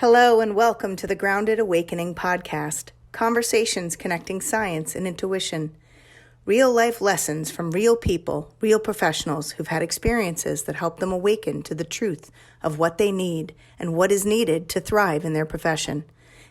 Hello and welcome to the Grounded Awakening podcast, conversations connecting science and intuition, real life lessons from real people, real professionals who've had experiences that help them awaken to the truth of what they need and what is needed to thrive in their profession.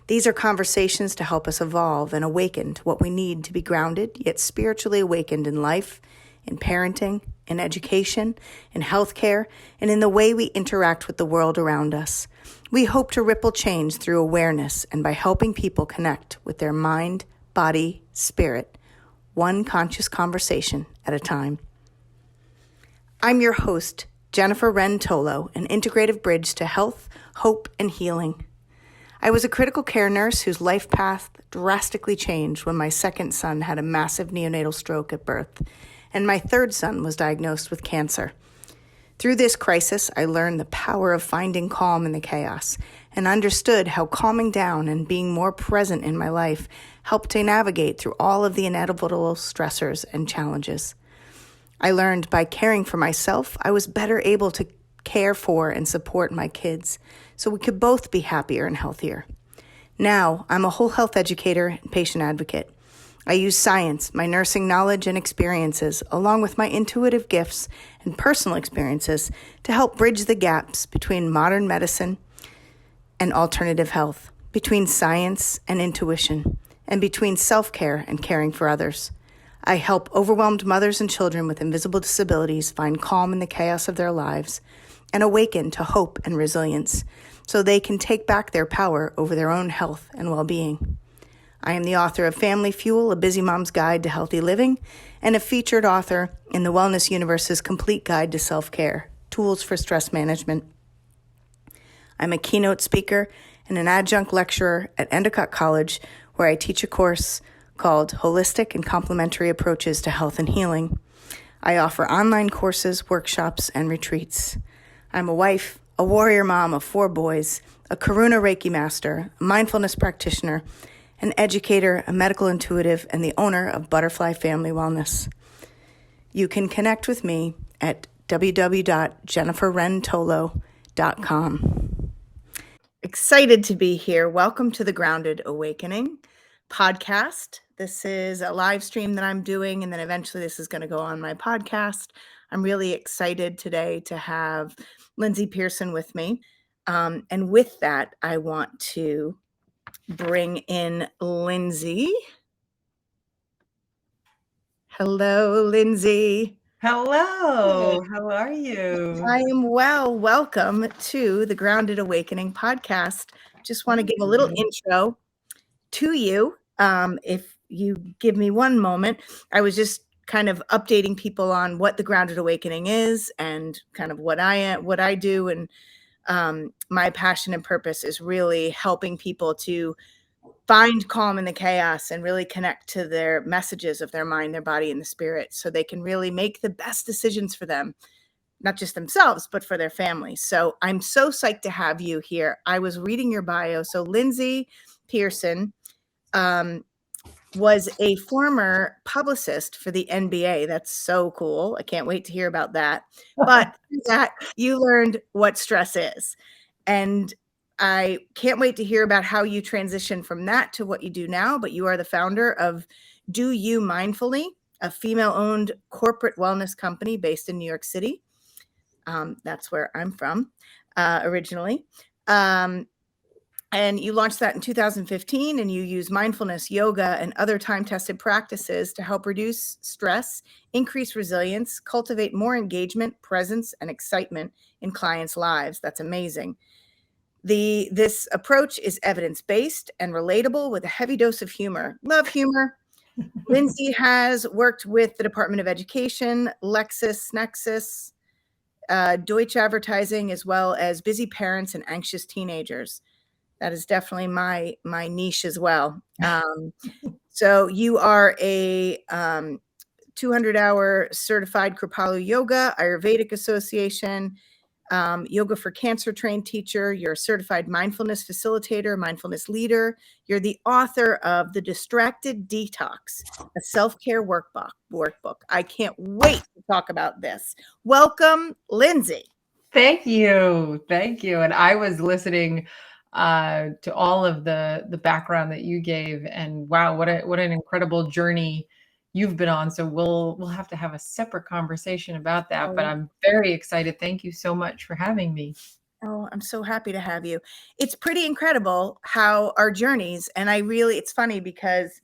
These are conversations to help us evolve and awaken to what we need to be grounded yet spiritually awakened in life, in parenting, in education, in healthcare, and in the way we interact with the world around us. We hope to ripple change through awareness and by helping people connect with their mind, body, spirit, one conscious conversation at a time. I'm your host, Jennifer Wren Tolo, an integrative bridge to health, hope, and healing. I was a critical care nurse whose life path drastically changed when my second son had a massive neonatal stroke at birth, and my third son was diagnosed with cancer. Through this crisis, I learned the power of finding calm in the chaos and understood how calming down and being more present in my life helped to navigate through all of the inevitable stressors and challenges. I learned by caring for myself, I was better able to care for and support my kids so we could both be happier and healthier. Now, I'm a whole health educator and patient advocate. I use science, my nursing knowledge and experiences, along with my intuitive gifts and personal experiences to help bridge the gaps between modern medicine and alternative health, between science and intuition, and between self-care and caring for others. I help overwhelmed mothers and children with invisible disabilities find calm in the chaos of their lives and awaken to hope and resilience so they can take back their power over their own health and well-being. I am the author of Family Fuel, A Busy Mom's Guide to Healthy Living, and a featured author in the Wellness Universe's Complete Guide to Self-Care, Tools for Stress Management. I'm a keynote speaker and an adjunct lecturer at Endicott College, where I teach a course called Holistic and Complementary Approaches to Health and Healing. I offer online courses, workshops, and retreats. I'm a wife, a warrior mom of 4 boys, a Karuna Reiki master, a mindfulness practitioner, an educator, a medical intuitive, and the owner of Butterfly Family Wellness. You can connect with me at www.jenniferwrentolo.com. Excited to be here. Welcome to the Grounded Awakening podcast. This is a live stream that I'm doing, and then eventually this is going to go on my podcast. I'm really excited today to have Lindsey Pearson with me. And with that, I want to bring in Lindsey. Hello, Lindsey. Hello, how are you? I am well. Welcome to the Grounded Awakening podcast. Just want to give a little intro to you. If you give me one moment, I was just kind of updating people on what the Grounded Awakening is and kind of what I do. And my passion and purpose is really helping people to find calm in the chaos and really connect to their messages of their mind, their body, and the spirit so they can really make the best decisions for them, not just themselves, but for their families. So I'm so psyched to have you here. I was reading your bio. So Lindsey Pearson was a former publicist for the NBA. That's so cool. I can't wait to hear about that. But that you learned what stress is. And I can't wait to hear about how you transition from that to what you do now. But you are the founder of Do You Mindfully, a female-owned corporate wellness company based in New York City. That's where I'm from originally. And you launched that in 2015, and you use mindfulness, yoga, and other time-tested practices to help reduce stress, increase resilience, cultivate more engagement, presence, and excitement in clients' lives. That's amazing. This approach is evidence-based and relatable with a heavy dose of humor. Love humor. Lindsey has worked with the Department of Education, LexisNexis, Deutsche Advertising, as well as busy parents and anxious teenagers. That is definitely my niche as well. So you are a 200-hour certified Kripalu Yoga, Ayurvedic Association, yoga for cancer trained teacher. You're a certified mindfulness facilitator, mindfulness leader. You're the author of The Distracted Detox, a self-care workbook. I can't wait to talk about this. Welcome, Lindsey. Thank you. And I was listening to all of the background that you gave. And wow, what an incredible journey you've been on. So we'll have to have a separate conversation about that. But I'm very excited. Thank you so much for having me. Oh, I'm so happy to have you. It's pretty incredible how our journeys, and it's funny because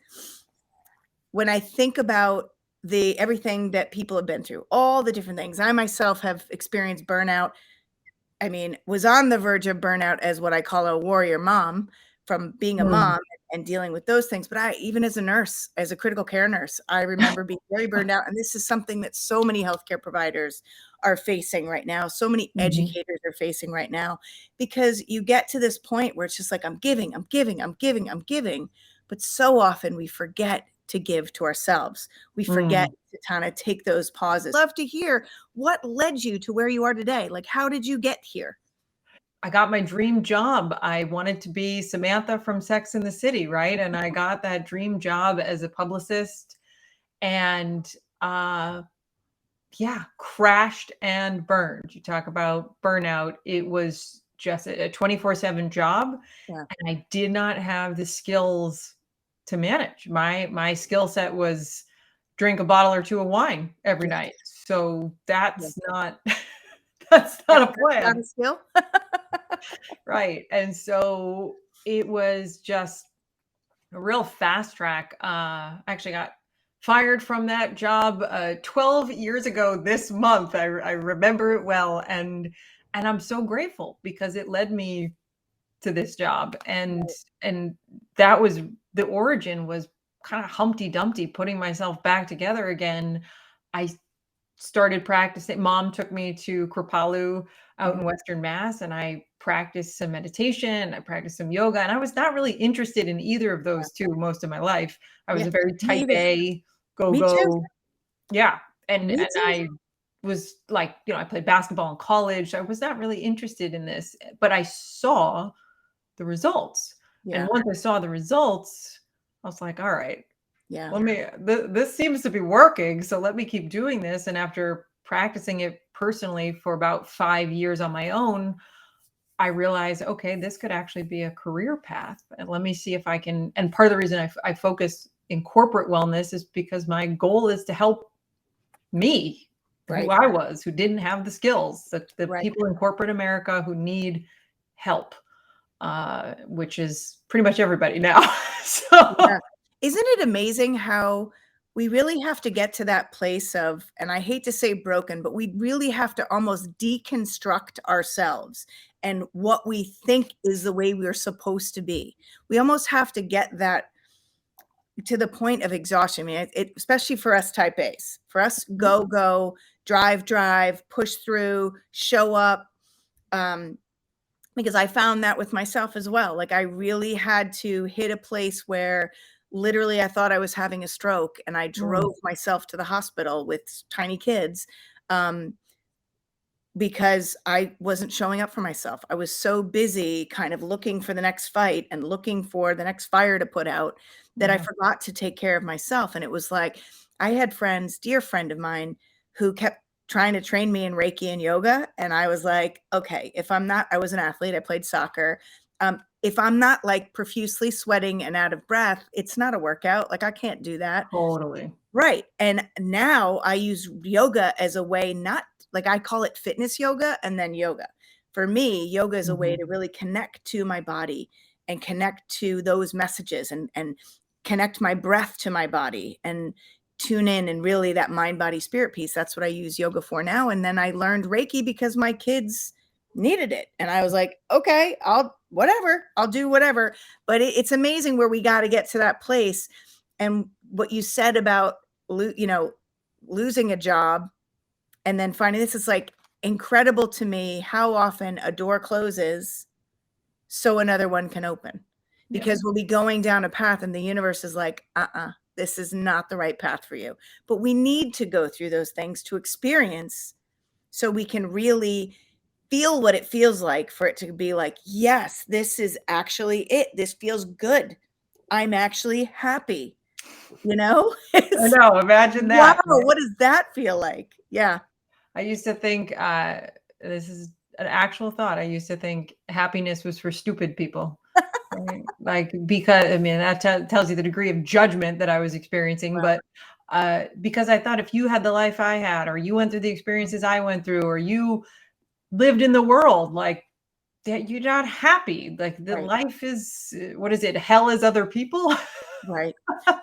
when I think about everything that people have been through, all the different things, I myself have experienced burnout. I mean, was on the verge of burnout as what I call a warrior mom from being a mom and dealing with those things. But even as a nurse, as a critical care nurse, I remember being very burned out. And this is something that so many healthcare providers are facing right now. So many educators are facing right now, because you get to this point where it's just like, I'm giving, I'm giving, I'm giving, I'm giving. But so often we forget to give to ourselves. We forget to kind of take those pauses. Love to hear what led you to where you are today. Like, how did you get here? I got my dream job. I wanted to be Samantha from Sex and the City, right? And I got that dream job as a publicist, and yeah, crashed and burned. You talk about burnout. It was just a 24/7 job. Yeah. And I did not have the skills to manage. My skill set was drink a bottle or two of wine every night. So that's not that's not a plan. Not a skill. Right. And so it was just a real fast track. I actually got fired from that job 12 years ago this month. I remember it well. And I'm so grateful because it led me to this job. And that was the origin, was kind of Humpty Dumpty, putting myself back together again. I started practicing. Mom took me to Kripalu out in Western Mass, and I practiced some meditation. I practiced some yoga, and I was not really interested in either of those two most of my life. I was a very type A, Me too. go. Yeah. And Me too. I was like, I played basketball in college. I was not really interested in this, but I saw the results. Yeah. And once I saw the results, I was like, all right, Yeah. this seems to be working. So let me keep doing this. And after practicing it personally for about 5 years on my own, I realized, okay, this could actually be a career path. And let me see if I can. And part of the reason I focus in corporate wellness is because my goal is to help me, who I was, who didn't have the skills, the people in corporate America who need help, which is pretty much everybody now. So. Yeah. Isn't it amazing how we really have to get to that place of, and I hate to say broken, but we really have to almost deconstruct ourselves and what we think is the way we're supposed to be. We almost have to get that to the point of exhaustion. I mean, especially for us type A's, for us, go, drive, push through, show up. Because I found that with myself as well. Like, I really had to hit a place where literally I thought I was having a stroke, and I drove myself to the hospital with tiny kids, because I wasn't showing up for myself. I was so busy kind of looking for the next fight and looking for the next fire to put out that I forgot to take care of myself. And it was like, I had friends, dear friend of mine, who kept trying to train me in Reiki and yoga. And I was like, okay, I was an athlete, I played soccer. If I'm not like profusely sweating and out of breath, it's not a workout. Like, I can't do that. Totally. Right. And now I use yoga as a way, not like, I call it fitness yoga and then yoga. For me, yoga is a way to really connect to my body and connect to those messages and connect my breath to my body and tune in, and really that mind, body, spirit piece. That's what I use yoga for now. And then I learned Reiki because my kids needed it. And I was like, okay, I'll do whatever. But it's amazing where we got to get to that place. And what you said about, losing a job and then finding this, is like incredible to me how often a door closes so another one can open, because we'll be going down a path and the universe is like, this is not the right path for you. But we need to go through those things to experience, so we can really feel what it feels like, for it to be like, yes, this is actually it. This feels good. I'm actually happy. I know. Imagine that. Wow, what does that feel like? Yeah. I used to think, this is an actual thought. I used to think happiness was for stupid people. Right? Like, because I mean, that tells you the degree of judgment that I was experiencing. Well, But because I thought if you had the life I had, or you went through the experiences I went through, or you lived in the world, like that, you're not happy. Like the right, life is, what is it? Hell is other people. right.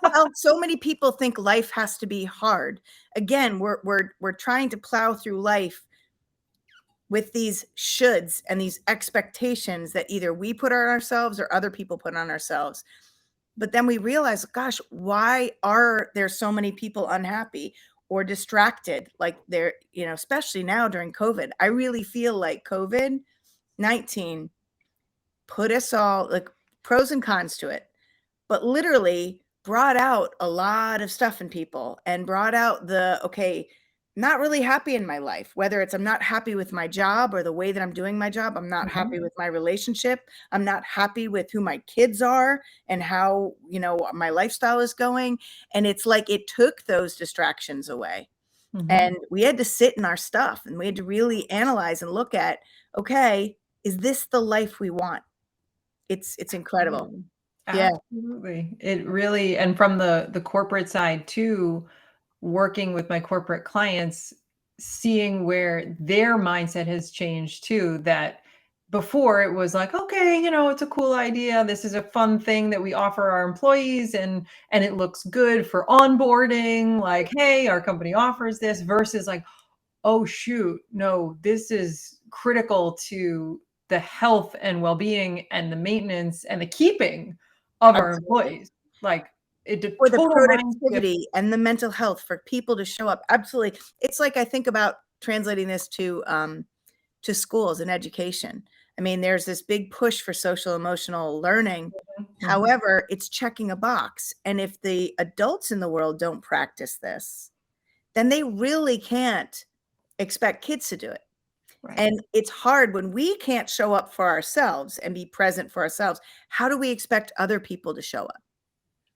Well, so many people think life has to be hard. Again, we're trying to plow through life with these shoulds and these expectations that either we put on ourselves or other people put on ourselves. But then we realize, gosh, why are there so many people unhappy or distracted? Like they're, especially now during COVID, I really feel like COVID-19 put us all, like, pros and cons to it, but literally brought out a lot of stuff in people and brought out okay, not really happy in my life, whether it's I'm not happy with my job or the way that I'm doing my job. I'm not Mhm. happy with my relationship. I'm not happy with who my kids are and how, my lifestyle is going. And it's like it took those distractions away. Mhm. And we had to sit in our stuff and we had to really analyze and look at, okay, is this the life we want? It's incredible. Absolutely. Yeah. Absolutely. It really, and from the corporate side too, working with my corporate clients, seeing where their mindset has changed too, that before it was like, okay, it's a cool idea. This is a fun thing that we offer our employees, and it looks good for onboarding. Like, hey, our company offers this, versus like, oh shoot, no, this is critical to the health and well-being and the maintenance and the keeping of our Absolutely. employees. Like, it a For the total mind shift. productivity and the mental health for people to show up. Absolutely. It's like I think about translating this to schools and education. I mean, there's this big push for social emotional learning. Mhm. However, it's checking a box. And if the adults in the world don't practice this, then they really can't expect kids to do it. Right. And it's hard when we can't show up for ourselves and be present for ourselves. How do we expect other people to show up?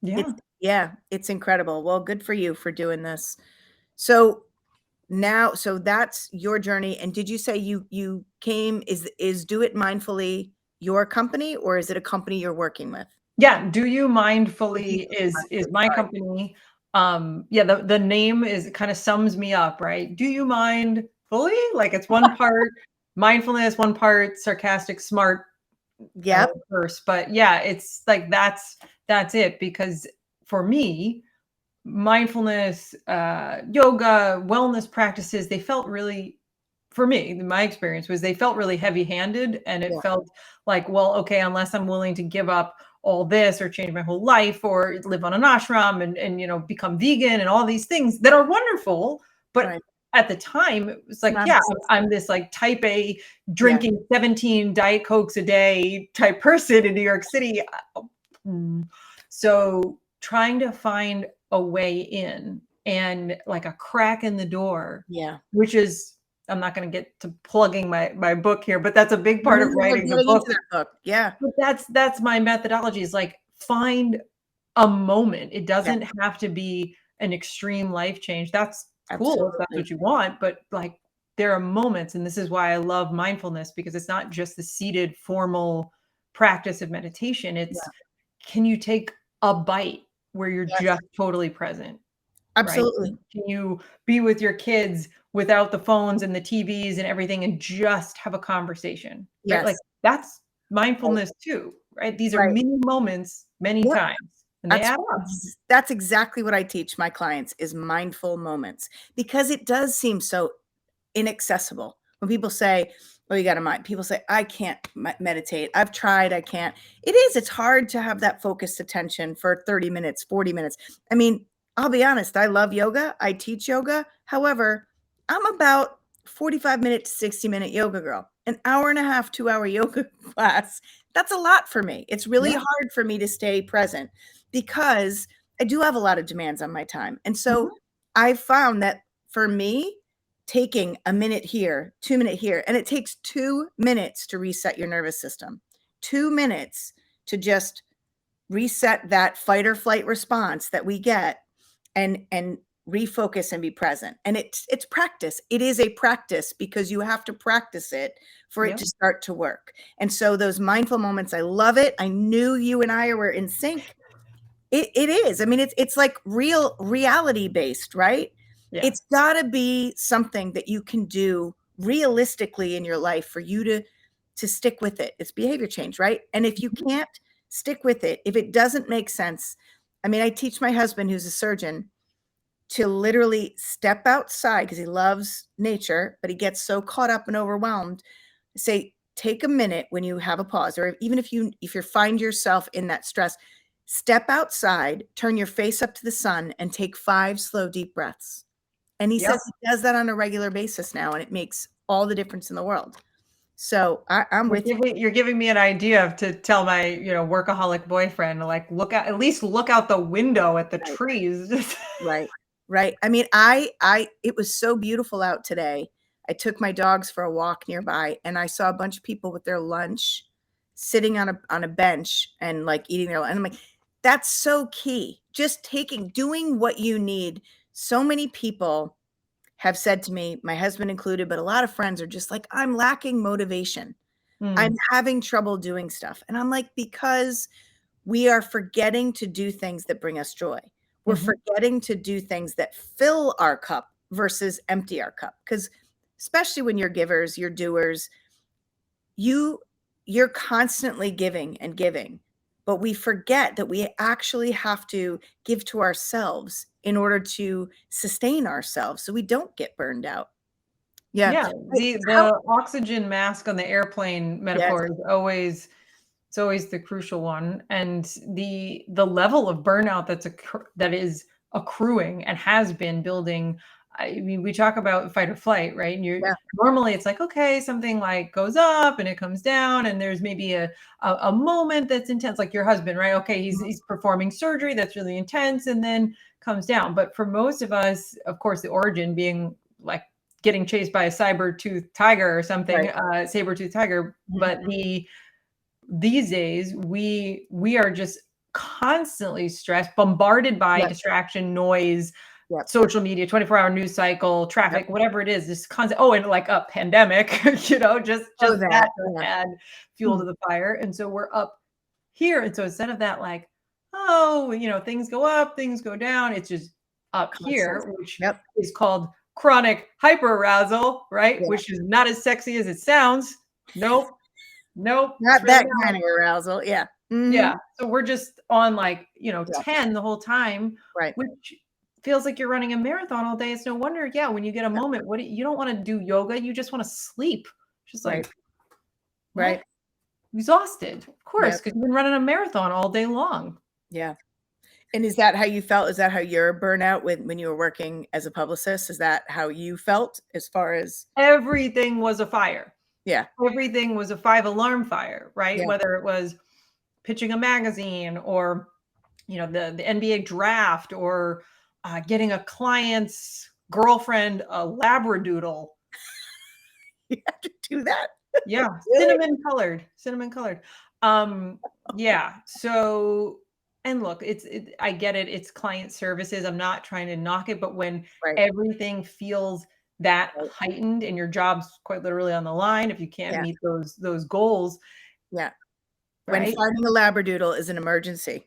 It's Yeah. yeah, it's incredible. Well, good for you for doing this. So so that's your journey. And did you say you came is Do It Mindfully your company or is it a company you're working with? Yeah, Do You Do You Mindfully is Mindfully, my sorry. company. Yeah, the name is, kind of sums me up, right? Do you mind fully? Like, it's one part mindfulness, one part sarcastic, smart Yep. verse. But yeah, it's like that's it, because for me, mindfulness, yoga, wellness practices, they felt really, for me, my experience was they felt really heavy-handed, and it Yeah. felt like, well, okay, unless I'm willing to give up all this or change my whole life or live on an ashram and become vegan and all these things that are wonderful, but Right. at the time it was like, Not yeah, I'm accessible. this like type A Yeah. drinking 17 Diet Cokes a day type person in New York City. Mm. So trying to find a way in, and like a crack in the door, Yeah. which is, I'm not going to get to plugging my book here, but that's a big No, part no, of no, we're writing the getting into book. that book. Yeah. But that's my methodology, is like, find a moment. It Yeah. doesn't have to be an extreme life change. That's cool if that's Absolutely. what you want, but like, there are moments, and this is why I love mindfulness, because it's not just the seated formal practice of meditation. It's, Yeah. can you take a bite where you're Yes. just totally present, right? Absolutely. Can you be with your kids without the phones and the TVs and everything, and just have a conversation, right? Like, Yes. that's Right. mindfulness too, right? These are Right. mini moments many Yep. times, and they add up. That's exactly what I teach my clients is mindful moments because it does seem so inaccessible. When people say, "Oh, you got to mind," people say, "I can't meditate. I've tried. I can't." It is. It's hard to have that focused attention for 30 minutes, 40 minutes. I mean, I'll be honest. I love yoga. I teach yoga. However, I'm about 45-minute to 60-minute yoga girl. An hour and a half, 2-hour yoga class. That's a lot for me. It's really Yeah. hard for me to stay present because I do have a lot of demands on my time. And so Mhm. I found that for me, taking a minute here, 2 minute here, and it takes 2 minutes to reset your nervous system. 2 minutes to just reset that fight or flight response that we get and refocus and be present. And it's practice. It is a practice because you have to practice it for it to start to work. And so those mindful moments, I love it. I knew you and I were in sync. It is. I mean, it's like reality based, right? Yeah. It's got to be something that you can do realistically in your life for you to stick with it. It's behavior change, right? And if you can't stick with it, if it doesn't make sense, I mean, I teach my husband, who's a surgeon, to literally step outside because he loves nature, but he gets so caught up and overwhelmed. Say, take a minute when you have a pause, or even if you find yourself in that stress, step outside, turn your face up to the sun, and take 5 slow, deep breaths. And he says he does that on a regular basis now, and it makes all the difference in the world. So I'm with you. You're giving me an idea to tell my, workaholic boyfriend to like at least look out the window at the trees. Right. Right. I mean, it was so beautiful out today. I took my dogs for a walk nearby and I saw a bunch of people with their lunch sitting on a bench and like eating their lunch. And I'm like, that's so key. Just doing what you need. So many people have said to me, my husband included, but a lot of friends are just like, I'm lacking motivation. I'm having trouble doing stuff. And I'm like, because we are forgetting to do things that bring us joy. We're forgetting to do things that fill our cup versus empty our cup. Because especially when you're givers, you're doers, you're constantly giving and giving. But we forget that we actually have to give to ourselves in order to sustain ourselves so we don't get burned out. Yeah. Yeah. The oxygen mask on the airplane metaphor is always the crucial one. And the level of burnout that is accruing and has been building. I mean, we talk about fight or flight, right? And normally it's like, okay, something like goes up and it comes down, and there's maybe a moment that's intense, like your husband, right? Okay, he's performing surgery that's really intense and then comes down. But for most of us, of course, the origin being like getting chased by a saber-toothed tiger or something, saber-toothed tiger. But these days we are just constantly stressed, bombarded by distraction, noise, social media, 24-hour news cycle, traffic, whatever it is, this constant, and like a pandemic, just that to add fuel to the fire. And so we're up here. And so instead of that, like, things go up, things go down, it's just up here, which is called chronic hyperarousal, right? Which is not as sexy as it sounds. Nope. Not that kind of arousal. Yeah. Yeah. So we're just on like, 10 the whole time, which feels like you're running a marathon all day. It's no wonder. Yeah. When you get a moment, you don't want to do yoga. You just want to sleep. Just like, exhausted, of course, because you've been running a marathon all day long. Yeah. And is that how you felt? Is that how your burnout when you were working as a publicist? Is that how you felt as far as? Everything was a fire. Yeah. Everything was a 5-alarm fire, right? Yeah. Whether it was pitching a magazine or, the NBA draft or getting a client's girlfriend a labradoodle. You have to do that? Yeah. Cinnamon colored. Yeah. So, and look, I get it. It's client services. I'm not trying to knock it, but when everything feels that heightened and your job's quite literally on the line, if you can't meet those goals. Yeah. When finding a labradoodle is an emergency.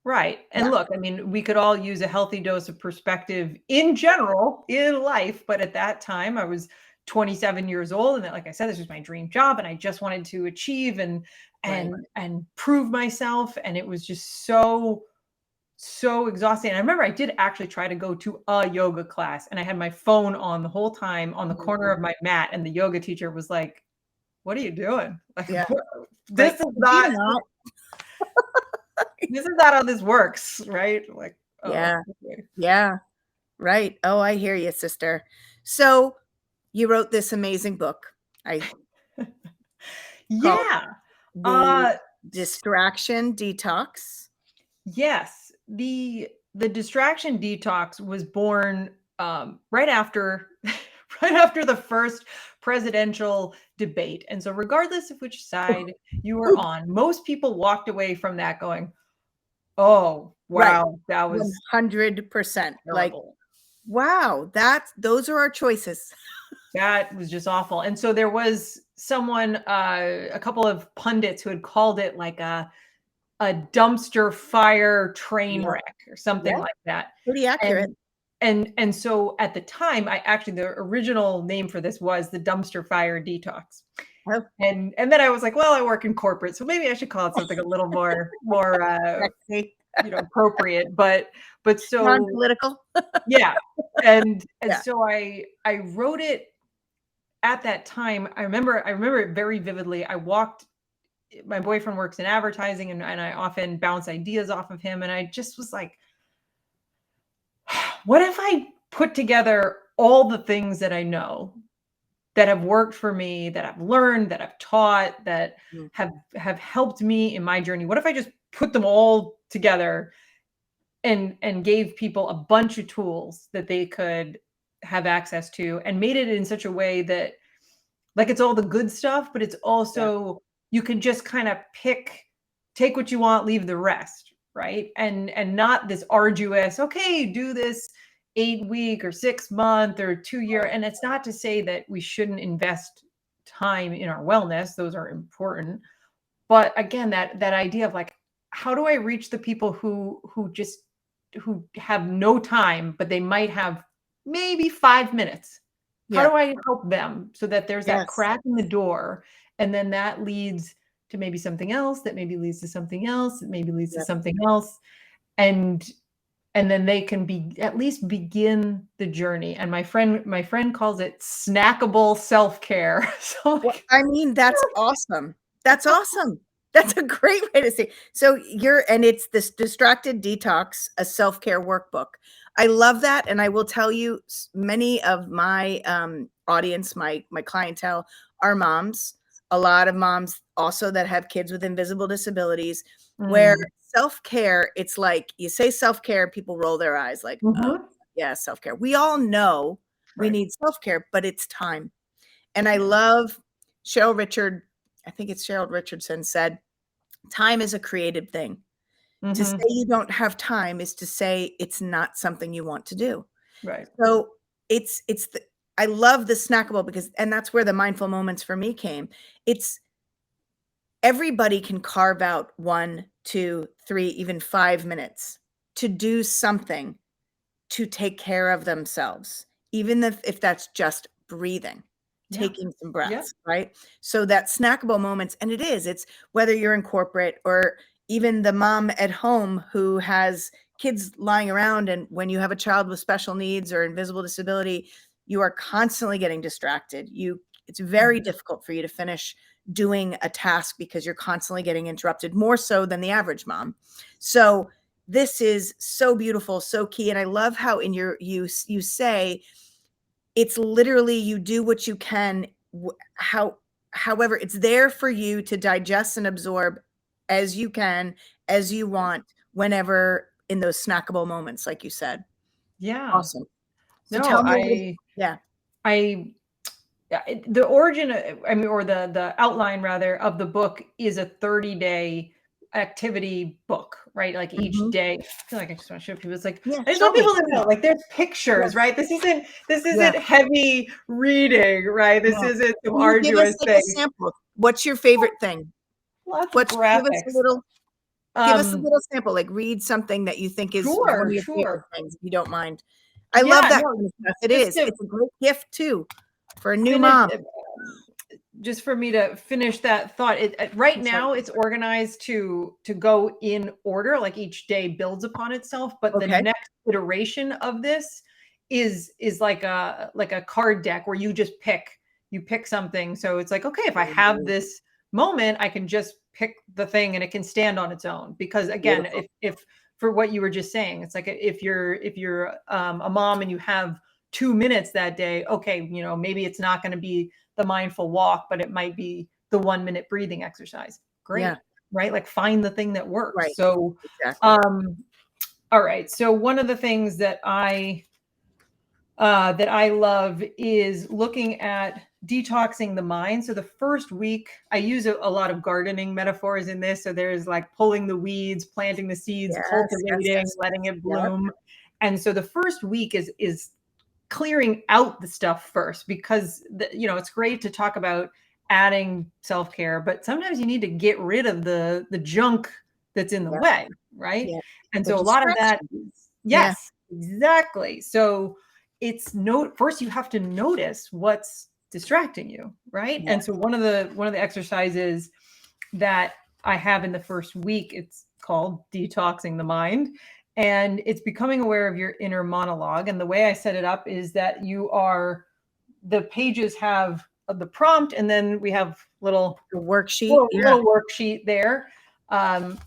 Right. And look, I mean, we could all use a healthy dose of perspective in general in life. But at that time I was 27 years old. And like I said, this was my dream job. And I just wanted to achieve and prove myself. And it was just so exhausting. And I remember I did actually try to go to a yoga class, and I had my phone on the whole time on the corner of my mat. And the yoga teacher was like, "What are you doing? Like, this is not this is not how this works." Right. Like, yeah. Right. Oh, I hear you, sister. So you wrote this amazing book. The Distraction Detox. Yes. The Distraction Detox was born right after the first presidential debate. And so regardless of which side you were on, most people walked away from that going, "Oh, wow, that was 100%." Like Wow. Those are our choices. That was just awful. And so there was someone, a couple of pundits who had called it like a dumpster fire train Yep. wreck or something Yep. like that. Pretty accurate. And so at the time, the original name for this was the dumpster fire detox. Oh, And then I was like, well, I work in corporate, so maybe I should call it something a little more sexy. appropriate. But so Non-political. yeah. And Yeah. so I wrote it at that time. I remember it very vividly. My boyfriend works in advertising, and I often bounce ideas off of him. And I just was like, what if I put together all the things that I know that have worked for me, that I've learned, that I've taught, that Mm. have helped me in my journey? What if I just put them all together and gave people a bunch of tools that they could have access to, and made it in such a way that, like, it's all the good stuff, but it's Yeah. also, you can just kind of take what you want, leave the rest, right? And not this arduous, okay, do this 8 week or 6 month or 2 year. And it's not to say that we shouldn't invest time in our wellness. Those are important. But again, that idea of like, how do I reach the people who have no time, but they might have maybe 5 minutes? How Yeah. do I help them so that there's that Yes. crack in the door, and then that leads to maybe something else, that maybe leads to something else, that maybe leads to Yeah. something else, and then they can be at least begin the journey. And my friend calls it snackable self-care. So Well, like, I mean, that's awesome. That's awesome. That's a great way to say. So it's this distracted detox, a self-care workbook. I love that. And I will tell you, many of my audience, my clientele are moms, a lot of moms also that have kids with invisible disabilities, where mm, self-care, it's like you say self-care, people roll their eyes like, oh, mhm, yeah, self-care. We all know we right. need self-care, but it's time. And I Yeah. love I think it's Cheryl Richardson said, time is a creative thing. To say Mhm, you don't have time is to say it's not something you want to do. right. So it's I love the snackable because, and that's where the mindful moments for me came. It's everybody can carve out 1, 2, 3, even 5 minutes to do something to take care of themselves, even if that's just breathing, Yeah. taking some Yeah. breaths, right? So that snackable moments, and it's whether you're in corporate or even the mom at home who has kids lying around, and when you have a child with special needs or invisible disability, you are constantly getting distracted. It's very Mhm. difficult for you to finish doing a task because you're constantly getting interrupted, more so than the average mom. So this is so beautiful, so key. And I love how in you say it's literally you do what you can, however it's there for you to digest and absorb as you can, as you want, whenever, in those snackable moments, like you said. Yeah. Awesome. So No, tell me a little. Yeah. I yeah, the origin, I mean, or the outline rather of the book is a 30-day activity book, right? Like each Hmm. day, I feel like I just want to show people. It's like, Yeah, I just show want me, people to show me. know, like, there's pictures, Yes. right? This Yeah. isn't heavy reading, right? This Yeah. isn't some Can you give us arduous like a thing. sample? What's your favorite thing? Lots of Give us a graphics. little. Give us a Um, little sample, like read something that you think is one of sure, your favorite sure. things, if you don't mind. I love Yeah, that no, kind of stuff. It just is. to It's a great gift too for a new finish, mom. just for me to finish that thought, right I'm sorry. now it's organized to go in order, like each day builds upon itself, but the Okay. next iteration of this is like a card deck where you pick something. So it's like, okay, if I have this moment, I can just pick the thing and it can stand on its own. Because again, Beautiful. if for what you were just saying, it's like, if you're a mom and you have 2 minutes that day, okay, maybe it's not going to be the mindful walk, but it might be the 1 minute breathing exercise. Yeah, Great, right? Like, find the thing that works. right. So, Exactly. um, all right. So one of the things that I love is looking at detoxing the mind. So the first week, I use a lot of gardening metaphors in this. So there's like pulling the weeds, planting the seeds, Yes, yes, cultivating, yes, letting it yes. Yep. bloom. And so the first week is clearing out the stuff first, because it's great to talk about adding self-care, but sometimes you need to get rid of the junk that's in the Yeah. way, right? Yeah. And The so a lot of that distractions. is, yes, exactly. So first you have to notice what's distracting you, right? Yeah. And so one of the exercises that I have in the first week, it's called Detoxing the Mind. And it's becoming aware of your inner monologue. And the way I set it up is that the pages have the prompt, and then we have The worksheet. little worksheet there. And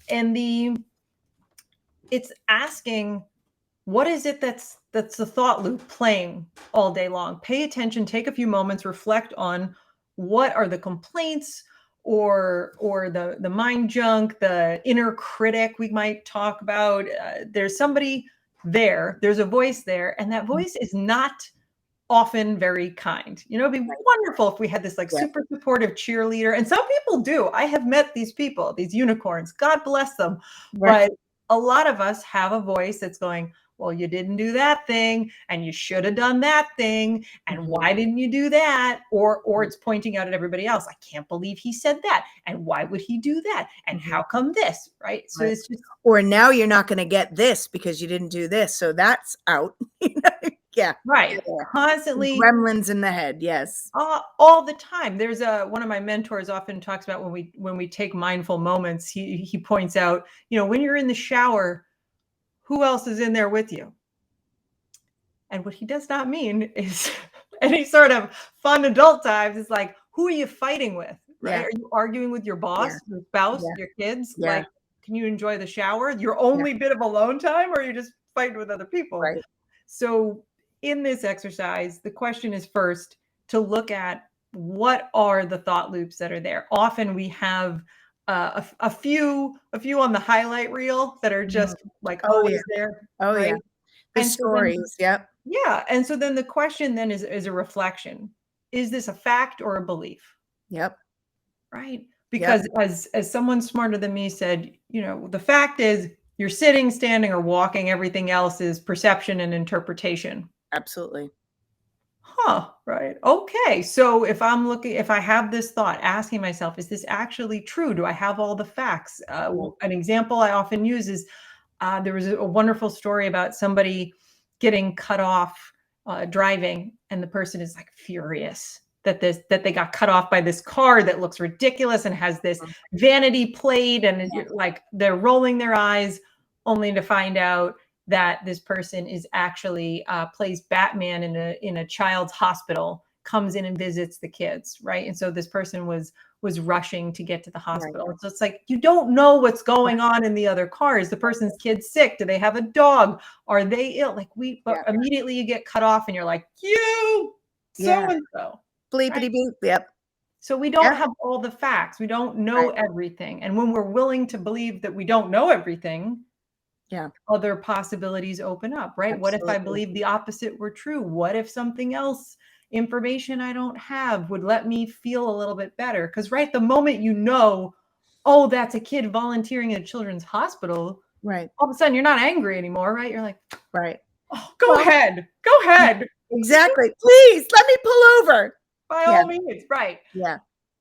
it's asking, what is it that's the thought loop playing all day long? Pay attention, take a few moments, reflect on what are the complaints or the mind junk, the inner critic we might talk about. There's somebody there, there's a voice there, and that voice is not often very kind. It'd be wonderful if we had this like super supportive cheerleader. And some people do. I have met these people, these unicorns, God bless them. Right. But a lot of us have a voice that's going, well, you didn't do that thing, and you should have done that thing, and why didn't you do that? Or it's pointing out at everybody else, I can't believe he said that, and why would he do that, and how come this, right? So it's just, or now you're not going to get this because you didn't do this, so that's out. Yeah, right. Constantly gremlins in the head. Yes. All the time. There's one of my mentors often talks about when we take mindful moments, he points out, when you're in the shower, who else is in there with you? And what he does not mean is any sort of fun adult times. It's like, who are you fighting with? Right? Yeah. Are you arguing with your boss, your spouse, your kids? Yeah. Like, can you enjoy the shower? Your only bit of alone time, or are you just fighting with other people? Right. So in this exercise, the question is first to look at what are the thought loops that are there. Often we have a few on the highlight reel that are just like always there. Oh, right? Yeah. The and stories. So yep. Yeah. And so then the question then is a reflection. Is this a fact or a belief? Yep. Right. Because as someone smarter than me said, the fact is you're sitting, standing, or walking. Everything else is perception and interpretation. Absolutely. Huh. Right. Okay. So if I have this thought, asking myself, is this actually true? Do I have all the facts? An example I often use is there was a wonderful story about somebody getting cut off driving, and the person is like furious that they got cut off by this car that looks ridiculous and has this vanity plate, and like they're rolling their eyes, only to find out that this person is actually plays Batman in a child's hospital, comes in and visits the kids, right? And so this person was rushing to get to the hospital. Right. So it's like, you don't know what's going on in the other cars. The person's kid's sick. Do they have a dog? Are they ill? Like but immediately you get cut off and you're like, so-and-so. Bleepity right? Beep. Yep. So we don't have all the facts. We don't know everything. And when we're willing to believe that we don't know everything, other possibilities open up, right? Absolutely. What if I believe the opposite were true? What if something else, information I don't have, would let me feel a little bit better? Because the moment oh, that's a kid volunteering at a children's hospital, right? All of a sudden you're not angry anymore, right? You're like, right. Oh, go ahead. Exactly. Please let me pull over. By all means, right. Yeah.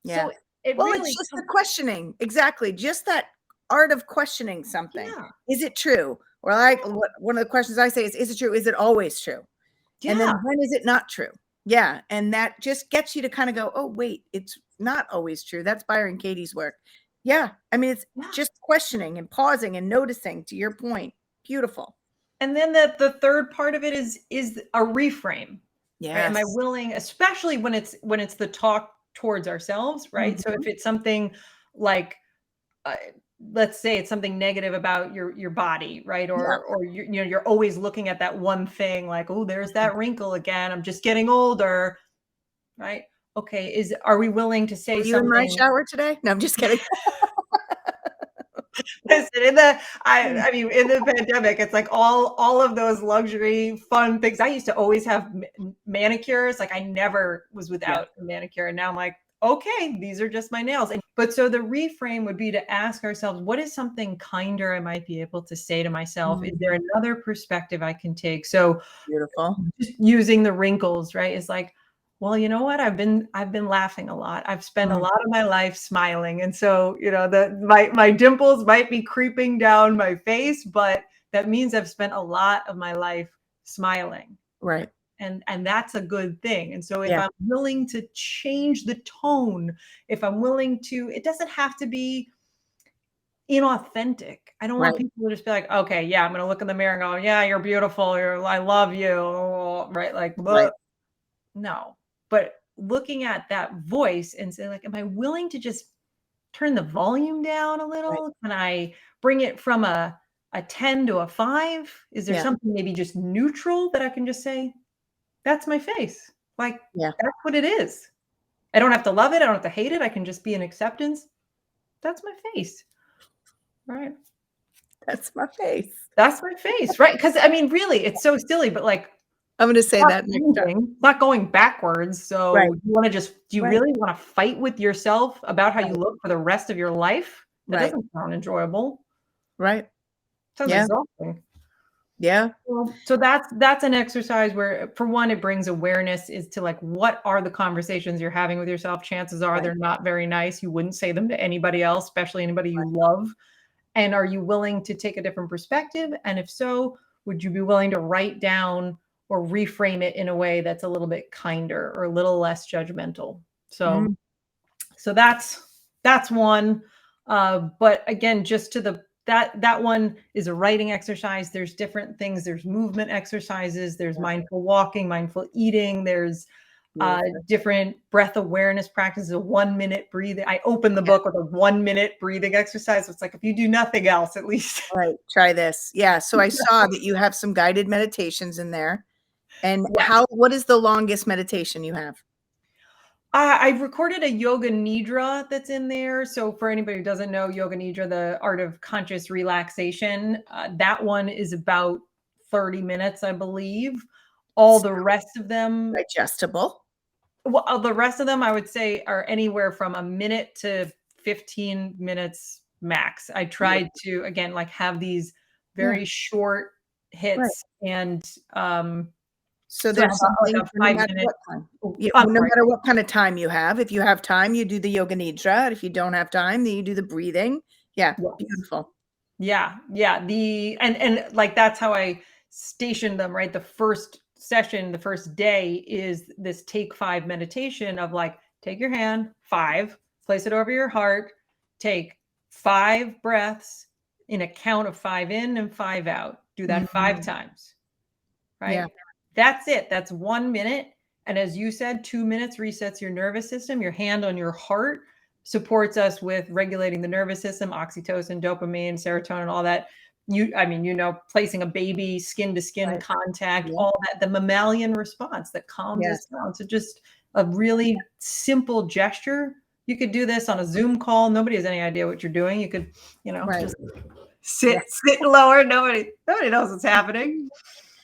So it's just the questioning. Exactly. Just that art of questioning something. Yeah. Is it true? Or one of the questions I say is it true? Is it always true? Yeah. And then when is it not true? Yeah. And that just gets you to kind of go, oh, wait, it's not always true. That's Byron Katie's work. Yeah. I mean, it's just questioning and pausing and noticing, to your point. Beautiful. And then the third part of it is a reframe. Yeah. Right? Am I willing, especially when it's the talk towards ourselves, right? Mm-hmm. So if it's something like, let's say it's something negative about your body, right? Or you're always looking at that one thing, like, oh, there's that wrinkle again. I'm just getting older, right? Okay, are we willing to say Were you something? in my shower today? No, I'm just kidding. Listen, in the pandemic, it's like all of those luxury fun things. I used to always have manicures. Like I never was without a manicure, and now I'm like, okay, these are just my nails. But so the reframe would be to ask ourselves, what is something kinder I might be able to say to myself? Is there another perspective I can take? So Beautiful. just using the wrinkles, right? It's like, well, you know what? I've been laughing a lot. I've spent a lot of my life smiling. And so, my dimples might be creeping down my face, but that means I've spent a lot of my life smiling. Right. And that's a good thing. And so if Yeah. I'm willing to change the tone, if I'm willing to, it doesn't have to be inauthentic. I don't want Right. people to just be like, okay, yeah, I'm gonna look in the mirror and go, yeah, you're beautiful, I love you, right? Like, Right. no. But looking at that voice and say, like, am I willing to just turn the volume down a little? Right. Can I bring it from a 10 to a 5? Is there Yeah. something maybe just neutral that I can just say, that's my face. Like, Yeah. that's what it is. I don't have to love it. I don't have to hate it. I can just be in acceptance. That's my face. Right. That's my face. That's my face. Right. Because I mean, really, it's so silly, but like, I'm going to say not that next time. moving, not going backwards. So Right. do you Right. really want to fight with yourself about how you Right. look for the rest of your life? That Right. doesn't sound enjoyable. Right. Sounds Yeah. exhausting. Yeah. So that's an exercise where, for one, it brings awareness is to like, what are the conversations you're having with yourself? Chances are Right. they're not very nice. You wouldn't say them to anybody else, especially anybody you Right. love. And are you willing to take a different perspective? And if so, would you be willing to write down or reframe it in a way that's a little bit kinder or a little less judgmental? So, so that's one. But again, just to that one is a writing exercise. There's different things. There's movement exercises. There's mindful walking, mindful eating. There's different breath awareness practices, a 1 minute breathing. I open the book with a 1 minute breathing exercise. It's like, if you do nothing else, at least. Right. Try this. Yeah. So I saw that you have some guided meditations in there. And Yes. what is the longest meditation you have? I've recorded a yoga nidra that's in there. So for anybody who doesn't know, yoga nidra, the art of conscious relaxation, that one is about 30 minutes, I believe. All the rest of them, Digestible. well, the rest of them, I would say, are anywhere from a minute to 15 minutes max. I tried to, again, like, have these very short hits. Right. And So so there's something like a no matter 5-minute. what time. Yeah, I'm no sorry. matter what kind of time you have. If you have time, you do the yoga nidra. If you don't have time, then you do the breathing. Yeah. Yes. Beautiful. Yeah, yeah. And like, that's how I stationed them, right? The first session, the first day, is this take 5 meditation of like, take your hand, 5, place it over your heart, take 5 breaths in a count of 5 in and 5 out. Do that 5 times. Right? Yeah. That's it. That's 1 minute. And as you said, 2 minutes resets your nervous system. Your hand on your heart supports us with regulating the nervous system, oxytocin, dopamine, serotonin, all that. Placing a baby skin to skin contact, all that, the mammalian response that calms us down. So just a really simple gesture. You could do this on a Zoom call. Nobody has any idea what you're doing. You could, just sit lower. Nobody knows what's happening.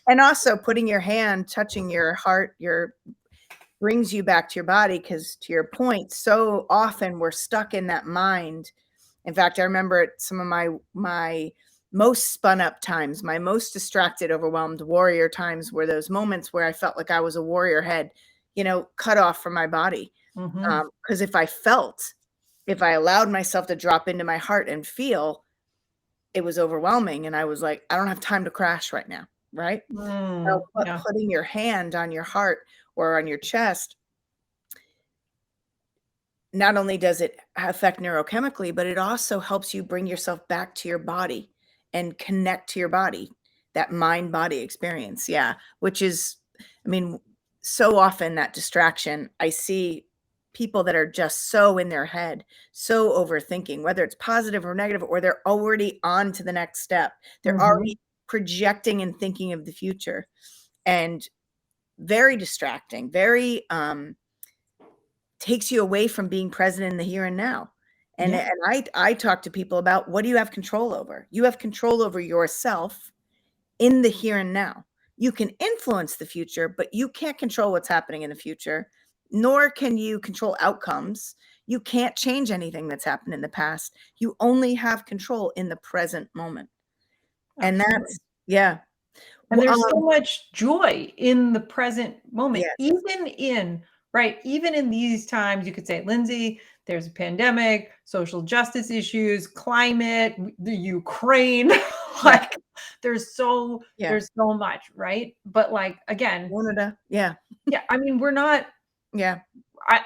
And also putting your hand, touching your heart, brings you back to your body, because to your point, so often we're stuck in that mind. In fact, I remember some of my most spun up times, my most distracted, overwhelmed warrior times were those moments where I felt like I was a warrior head, cut off from my body. Because if I allowed myself to drop into my heart and feel, it was overwhelming. And I was like, I don't have time to crash right now. Right. So putting your hand on your heart or on your chest, not only does it affect neurochemically, but it also helps you bring yourself back to your body and connect to your body, that mind-body experience. Yeah. Which is, so often that distraction, I see people that are just so in their head, so overthinking, whether it's positive or negative, or they're already on to the next step. They're already projecting and thinking of the future, and very distracting, very takes you away from being present in the here and now. And I talk to people about, what do you have control over? You have control over yourself in the here and now. You can influence the future, but you can't control what's happening in the future. nor can you control outcomes. You can't change anything that's happened in the past. You only have control in the present moment. And Absolutely. yeah. And there's so much joy in the present moment, Yes. even in these times. You could say, Lindsey, there's a pandemic, social justice issues, climate, the Ukraine, like there's so much, right? But like, again, yeah, I mean, we're not, yeah,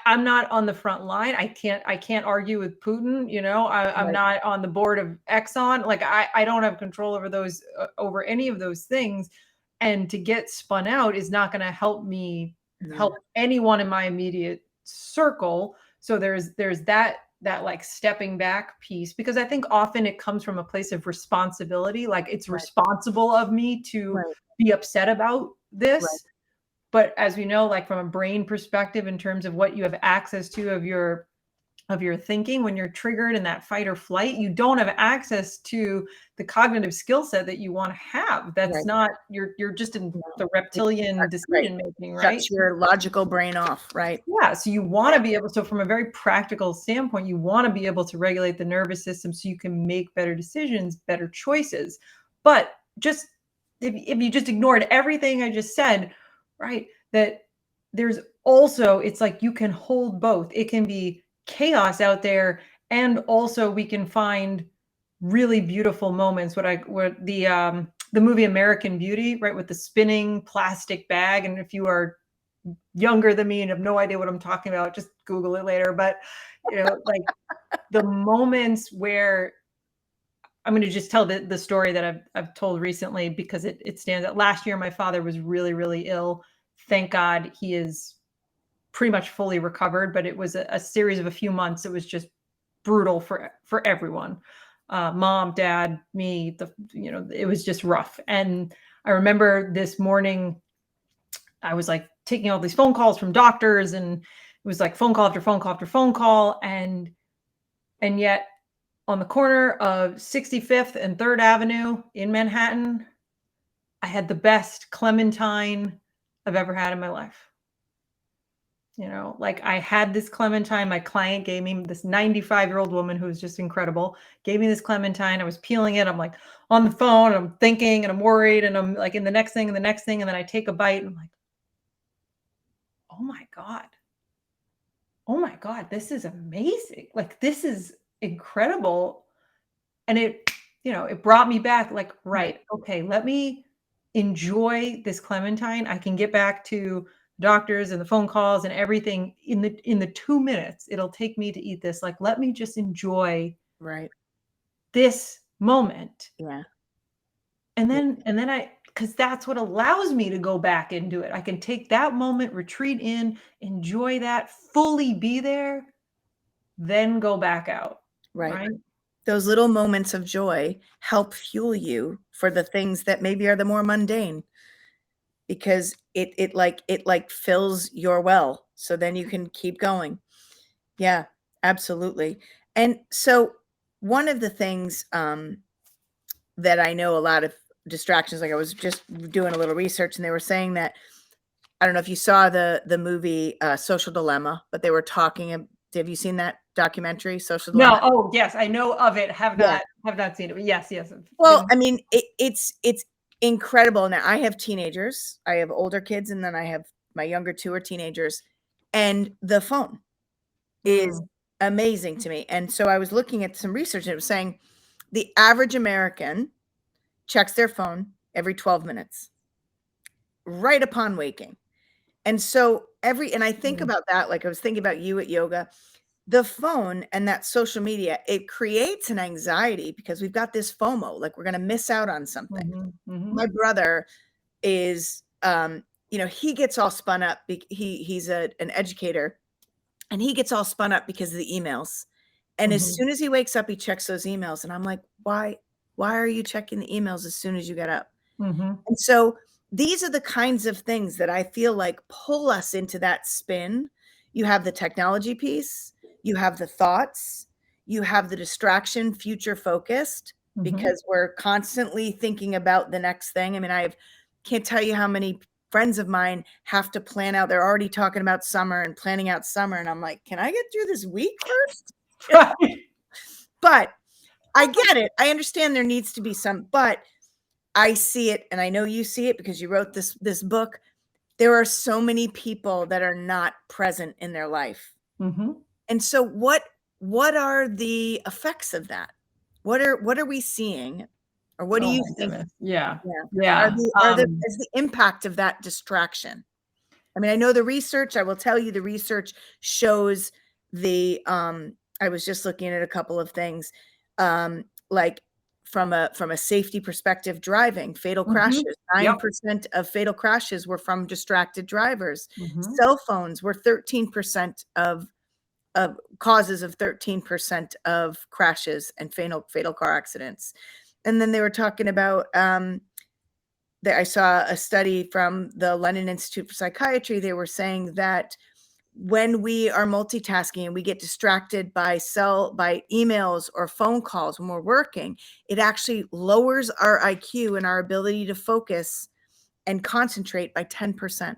I'm not on the front line. I can't argue with Putin. I'm not on the board of Exxon. Like I don't have control over those, over any of those things. And to get spun out is not going to help me help anyone in my immediate circle. So there's that like stepping back piece, because I think often it comes from a place of responsibility. Like it's responsible of me to be upset about this. But as we know, like from a brain perspective, in terms of what you have access to of your thinking, when you're triggered in that fight or flight, you don't have access to the cognitive skill set that you want to have. That's not, you're just in the reptilian decision making, right? Shuts your logical brain off, right? Yeah. So you want to be able, so from a very practical standpoint, you want to be able to regulate the nervous system so you can make better decisions, better choices. But just if you just ignored everything I just said, right, that there's also, it's like you can hold both. It can be chaos out there, and also we can find really beautiful moments. What the movie American Beauty, right, with the spinning plastic bag. And if you are younger than me and have no idea what I'm talking about, just Google it later. But like the moments where, I'm going to just tell the story that I've told recently, because it stands out. Last year, my father was really, really ill. Thank God he is pretty much fully recovered, but it was a series of a few months. It was just brutal for everyone. Mom, dad, me, it was just rough. And I remember this morning, I was like taking all these phone calls from doctors, and it was like phone call after phone call after phone call. And yet on the corner of 65th and 3rd Avenue in Manhattan, I had the best clementine I've ever had in my life. Like I had this clementine, my client gave me, this 95-year-old woman who was just incredible, gave me this clementine. I was peeling it. I'm like on the phone, and I'm thinking, and I'm worried, and I'm like in the next thing and the next thing. And then I take a bite, and I'm like, oh my God, this is amazing. Like, this is incredible. And it brought me back, like, right, okay, let me enjoy this clementine. I can get back to doctors and the phone calls and everything in the 2 minutes it'll take me to eat this. Like, let me just enjoy this moment. Yeah. And then because that's what allows me to go back and do it. I can take that moment, retreat in, enjoy that, fully be there, then go back out. Right. Those little moments of joy help fuel you for the things that maybe are the more mundane, because it like fills your well. So then you can keep going. Yeah, absolutely. And so one of the things that I know, a lot of distractions, like I was just doing a little research, and they were saying that, I don't know if you saw the movie Social Dilemma, but they were talking. Have you seen that documentary, Social Dilemma? No. Oh, yes, I know of it. Have not seen it. But yes. Well, I mean, it's incredible. Now I have teenagers. I have older kids, and then I have my younger 2 are teenagers, and the phone is amazing to me. And so I was looking at some research, and it was saying the average American checks their phone every 12 minutes, right upon waking. And so and I think about that, like I was thinking about you at yoga, the phone and that social media, it creates an anxiety because we've got this FOMO, like we're going to miss out on something. My brother is, he gets all spun up. He's an educator, and he gets all spun up because of the emails. And as soon as he wakes up, he checks those emails. And I'm like, why are you checking the emails as soon as you get up? And so these are the kinds of things that I feel like pull us into that spin. You have the technology piece, you have the thoughts, you have the distraction, future focused, because we're constantly thinking about the next thing. I mean, can't tell you how many friends of mine have to plan out. They're already talking about summer and planning out summer. And I'm like, can I get through this week first? Right. But I get it. I understand there needs to be some, but I see it, and I know you see it because you wrote this book. There are so many people that are not present in their life. Mm-hmm. And so what are the effects of that? What are we seeing? Or what do Oh you my think? goodness. Yeah. Are Yeah. is the impact of that distraction? I mean, I know the research, I will tell you the research shows I was just looking at a couple of things, like from a safety perspective, driving, fatal Mhm. crashes, Yep. 9% of fatal crashes were from distracted drivers. Mhm. Cell phones were 13% of causes of 13% of crashes and fatal car accidents. And then they were talking about, I saw a study from the London Institute for Psychiatry. They were saying that when we are multitasking and we get distracted by emails or phone calls when we're working, it actually lowers our IQ and our ability to focus and concentrate by 10%.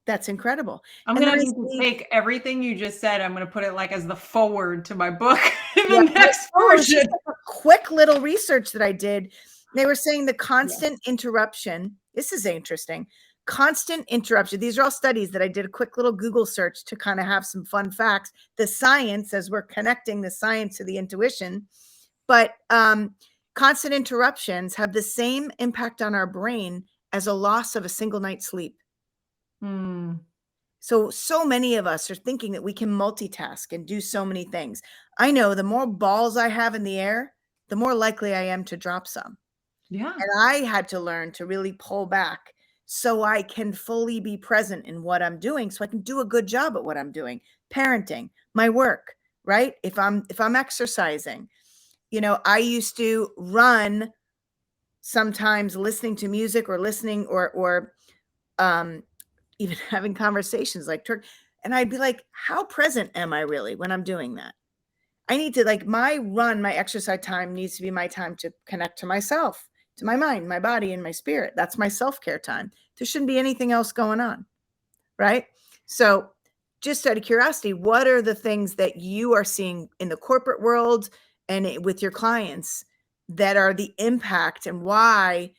That's incredible. I'm And then gonna I need to see, take everything you just said. I'm gonna put it like as the forward to my book in yeah, the next oh, it's version. just like a quick little research that I did. They were saying the Yeah. constant interruption. This is interesting. Constant interruption. These are all studies that I did a quick little Google search to kind of have some fun facts. The science, as we're connecting the science to the intuition, but constant interruptions have the same impact on our brain as a loss of a single night's sleep. Mm. So many of us are thinking that we can multitask and do so many things. I know the more balls I have in the air, the more likely I am to drop some. Yeah. And I had to learn to really pull back so I can fully be present in what I'm doing, so I can do a good job at what I'm doing. Parenting, my work, right? If I'm exercising, I used to run sometimes listening to music or listening or even having conversations like and I'd be like, how present am I really when I'm doing that? I need to, like, my exercise time needs to be my time to connect to myself, to my mind, my body, and my spirit. That's my self-care time. There shouldn't be anything else going on, right? So just out of curiosity, what are the things that you are seeing in the corporate world and with your clients that are the impact, and why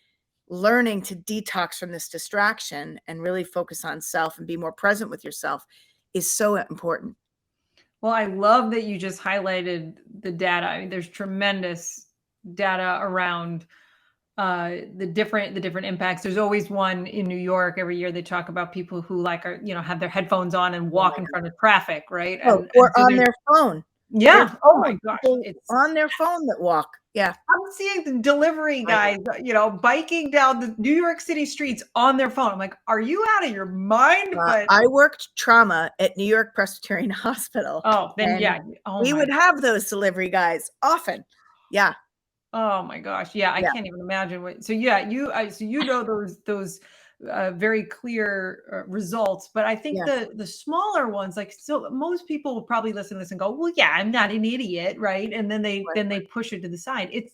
learning to detox from this distraction and really focus on self and be more present with yourself is so important? Well, I love that you just highlighted the data. I mean, there's tremendous data around the different impacts. There's always one in New York every year. They talk about people who have their headphones on and Oh walk my in God. front of traffic, right? Oh, And or so on there's their phone. There's yeah. Oh my gosh, people it's on their phone that walk. Yeah. I'm seeing the delivery I know. guys, biking down the New York City streets on their phone. I'm like, are you out of your mind? But I worked trauma at New York Presbyterian Hospital, oh, then and yeah. Oh we my would have those delivery guys often. Yeah. Oh my gosh. Yeah, I Yeah. can't even imagine what so yeah, you know those very clear results, but I think Yeah. the smaller ones, like, so most people will probably listen to this and go, "Well, yeah, I'm not an idiot," right? And then Right. they push it to the side. It's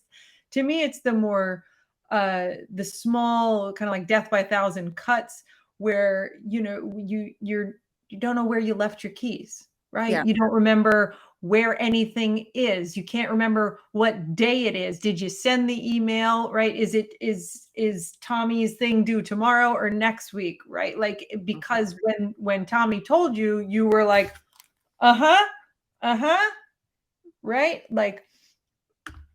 to me it's the more the small kind of like death by a thousand cuts where you don't know where you left your keys, right? Yeah. You don't remember where anything is. You can't remember what day it is. Did you send the email, right? Is Tommy's thing due tomorrow or next week, right? Like, Mhm. because when Tommy told you, you were like, "Uh-huh. Uh-huh." Right? Like,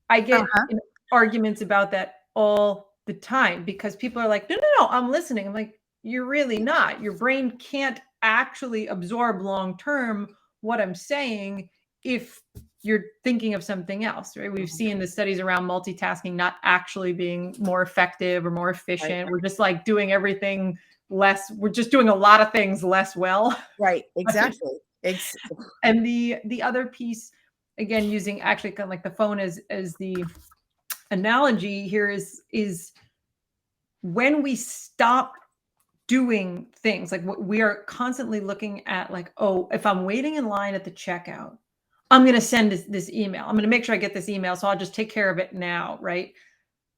I get Uh-huh. arguments about that all the time because people are like, "No, no, no, I'm listening." I'm like, "You're really not. Your brain can't actually absorb long term what I'm saying if you're thinking of something else," right? We've Mhm. seen the studies around multitasking not actually being more effective or more Right. efficient. We're just like doing everything less. We're just doing a lot of things less well. Right. Right? Exactly. And the other piece, again, using actually kind of like the phone as the analogy here is when we stop doing things like what we are constantly looking at, like, oh, if I'm waiting in line at the checkout, I'm going to send this email. I'm going to make sure I get this email, so I'll just take care of it now, right?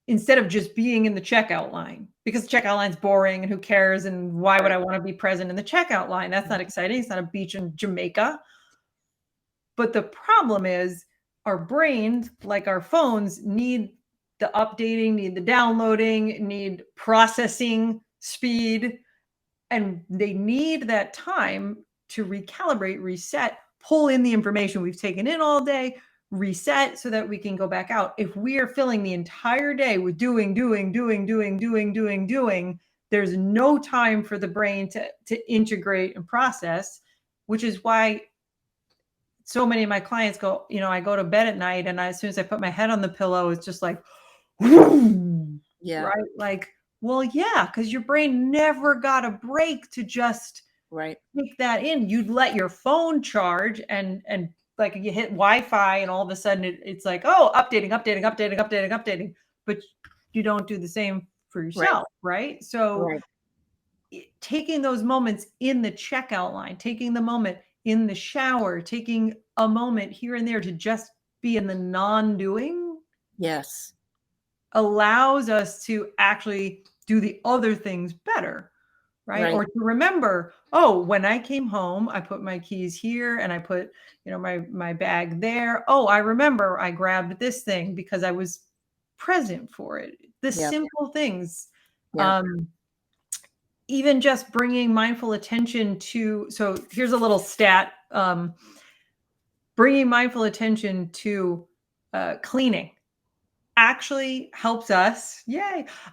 Instead of just being in the checkout line, because the checkout line's boring and who cares? And why would I want to be present in the checkout line? That's not exciting. It's not a beach in Jamaica. But the problem is our brains, like our phones, need the updating, need the downloading, need processing speed, and they need that time to recalibrate, reset, pull in the information we've taken in all day, reset so that we can go back out. If we are filling the entire day with doing, there's no time for the brain to integrate and process, which is why so many of my clients go, I go to bed at night and as soon as I put my head on the pillow, it's just like, Yeah. right? Like, well, yeah, because your brain never got a break to just take that in. You'd let your phone charge and like you hit Wi-Fi and all of a sudden it's like, oh, updating. But you don't do the same for yourself, right? So taking those moments in the checkout line, taking the moment in the shower, taking a moment here and there to just be in the non-doing. Yes. Allows us to actually do the other things better, right? Or to remember, oh, when I came home, I put my keys here and I put, my bag there. Oh, I remember I grabbed this thing because I was present for it. The simple things. Even just bringing mindful attention to, so here's a little stat, bringing mindful attention to cleaning actually helps us,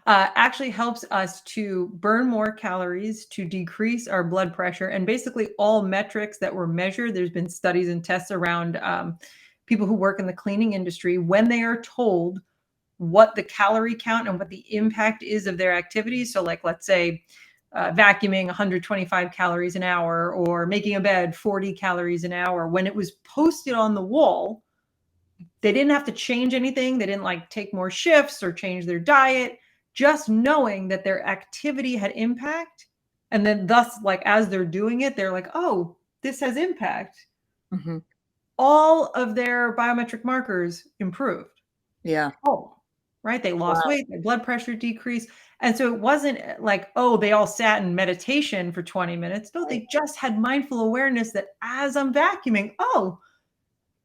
actually helps us to burn more calories, to decrease our blood pressure, and basically all metrics that were measured. There's been studies and tests around people who work in the cleaning industry when they are told what the calorie count and what the impact is of their activities. So like, let's say vacuuming 125 calories an hour or making a bed 40 calories an hour. When it was posted on the wall, they didn't have to change anything. They didn't like take more shifts or change their diet, just knowing that their activity had impact. And then thus, like, as they're doing it, they're like, oh, this has impact. Mm-hmm. All of their biometric markers improved. Yeah. Oh, right. They lost weight, their blood pressure decreased. And so it wasn't like, oh, they all sat in meditation for 20 minutes. No, they just had mindful awareness that as I'm vacuuming, oh,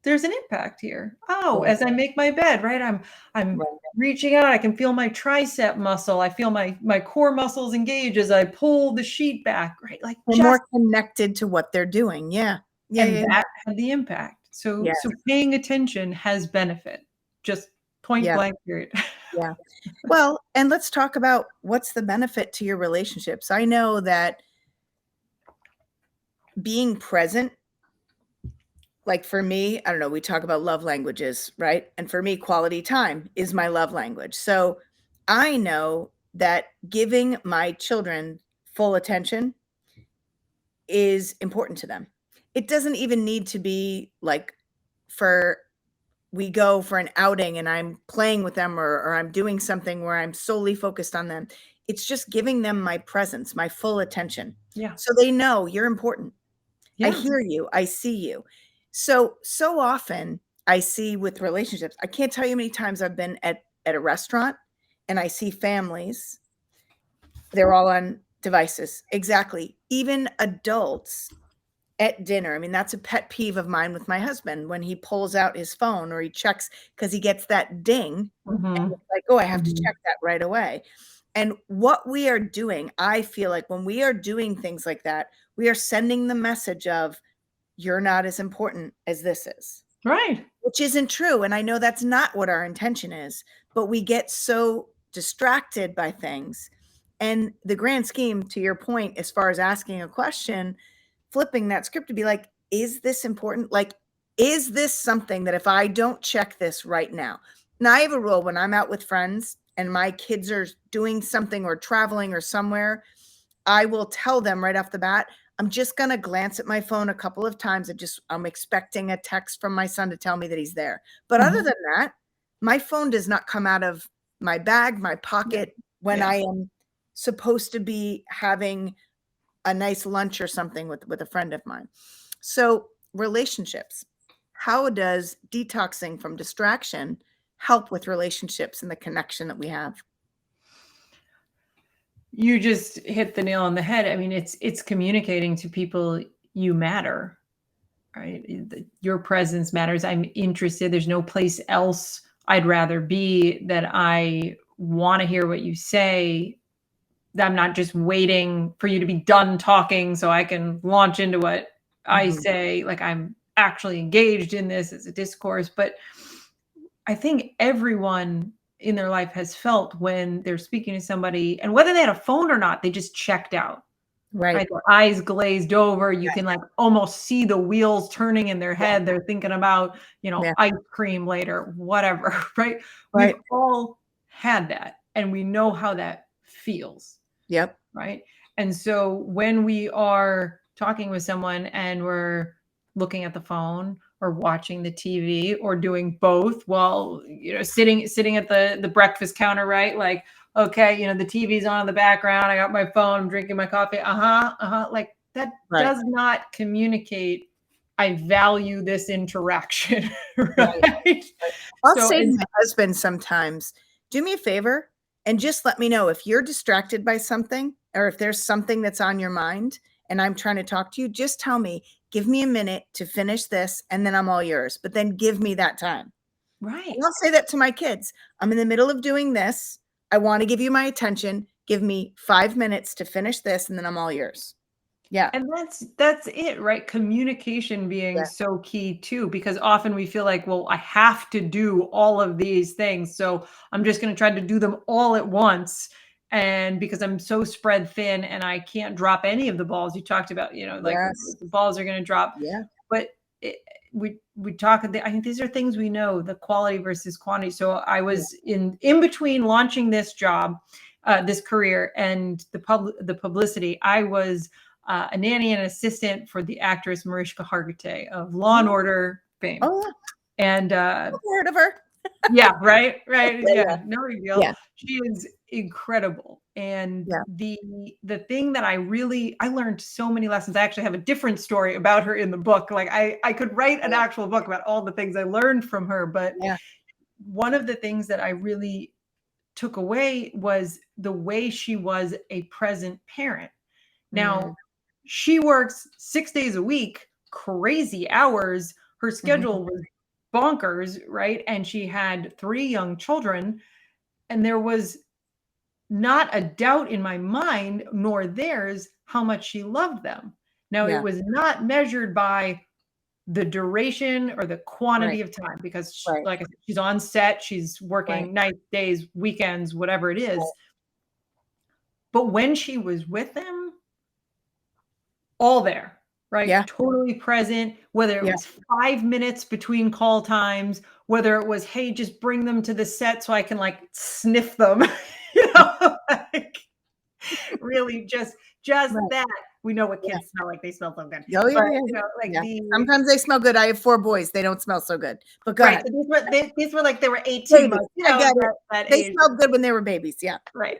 there's an impact here. Oh, as I make my bed, right? I'm reaching out. I can feel my tricep muscle. I feel my core muscles engage as I pull the sheet back, right? Like they're more connected to what they're doing. Yeah. That had the impact. So paying attention has benefit. Just point blank period. Yeah. Well, and let's talk about what's the benefit to your relationships. I know that being present, like for me, I don't know, we talk about love languages, right? And for me, quality time is my love language. So I know that giving my children full attention is important to them. It doesn't even need to be like we go for an outing and I'm playing with them or I'm doing something where I'm solely focused on them. It's just giving them my presence, my full attention. Yeah. So they know you're important. I hear you. I see you. So often I see with relationships, I can't tell you how many times I've been at a restaurant and I see families, they're all on devices. Exactly. Even adults at dinner. I mean, that's a pet peeve of mine with my husband when he pulls out his phone or he checks because he gets that ding. And it's like, oh, I have to check that right away. And what we are doing, I feel like when we are doing things like that, we are sending the message of you're not as important as this is. Right. Which isn't true. And I know that's not what our intention is, but we get so distracted by things. And the grand scheme, to your point, as far as asking a question, flipping that script to be like, is this important? Like, is this something that if I don't check this right now? Now I have a rule when I'm out with friends and my kids are doing something or traveling or somewhere, I will tell them right off the bat, I'm just going to glance at my phone a couple of times. I'm expecting a text from my son to tell me that he's there. But other than that, my phone does not come out of my bag, my pocket when I am supposed to be having a nice lunch or something with a friend of mine. So relationships, how does detoxing from distraction help with relationships and the connection that we have? You just hit the nail on the head. I mean, it's communicating to people you matter, right? Your presence matters. I'm interested. There's no place else I'd rather be, that I want to hear what you say. I'm not just waiting for you to be done talking so I can launch into what I say. Like, I'm actually engaged in this as a discourse. But I think everyone in their life has felt when they're speaking to somebody, and whether they had a phone or not, they just checked out. Right. Right, their eyes glazed over. You can like almost see the wheels turning in their head. They're thinking about, ice cream later, whatever, right? We've all had that, and we know how that feels. Yep. Right. And so when we are talking with someone and we're looking at the phone or watching the TV or doing both while, sitting at the breakfast counter, right? Like, okay, the TV's on in the background. I got my phone, I'm drinking my coffee. Like, that does not communicate I value this interaction. Right. I'll say to my husband sometimes, do me a favor and just let me know if you're distracted by something, or if there's something that's on your mind and I'm trying to talk to you, just tell me, give me a minute to finish this and then I'm all yours. But then give me that time. Right. And I'll say that to my kids. I'm in the middle of doing this. I want to give you my attention. Give me 5 minutes to finish this and then I'm all yours. Yeah. And that's it, right? Communication being so key too, because often we feel like, well, I have to do all of these things, so I'm just going to try to do them all at once. And because I'm so spread thin and I can't drop any of the balls you talked about, like the balls are going to drop. Yeah. But we talk, I think these are things we know, the quality versus quantity. So I was in between launching this job, this career, and the publicity. I was a nanny and an assistant for the actress Mariska Hargitay of Law and Order fame. Oh, and heard of her. Yeah, right. Yeah, no big deal. Yeah. She is incredible. And the thing that I learned so many lessons. I actually have a different story about her in the book. Like, I could write an actual book about all the things I learned from her. But one of the things that I really took away was the way she was a present parent. Now, she works 6 days a week, crazy hours. Her schedule was bonkers, right? And she had 3 young children, and there was not a doubt in my mind, nor theirs, how much she loved them. Now, it was not measured by the duration or the quantity of time, because like I said, she's on set, she's working nights, days, weekends, whatever it is. But when she was with them, all there, right? Yeah. Totally present, whether it was 5 minutes between call times, whether it was, hey, just bring them to the set so I can like sniff them, like, really just that. We know what kids smell like. They smell so good. Oh, sometimes they smell good. I have 4 boys. They don't smell so good. But go ahead. These were like, they were 18 months. I get it. That they age. smelled good when they were babies. Yeah. Right.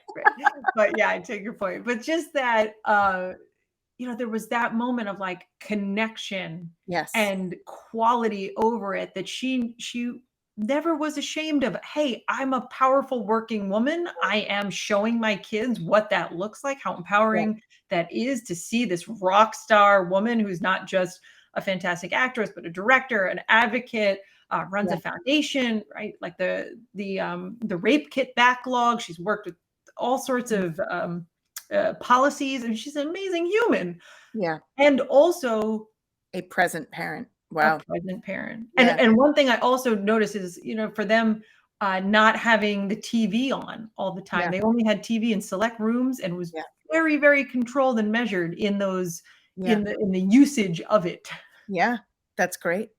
But I take your point. But just that, there was that moment of like connection and quality over it, that she never was ashamed of. Hey, I'm a powerful working woman. I am showing my kids what that looks like, how empowering that is, to see this rock star woman who's not just a fantastic actress, but a director, an advocate, runs a foundation, right? Like the rape kit backlog. She's worked with all sorts of policies, and she's an amazing human. Yeah. And also a present parent. Wow. A present parent. And one thing I also noticed is, for them, not having the TV on all the time. They only had TV in select rooms, and was very, very controlled and measured in those, in the usage of it. Yeah, that's great.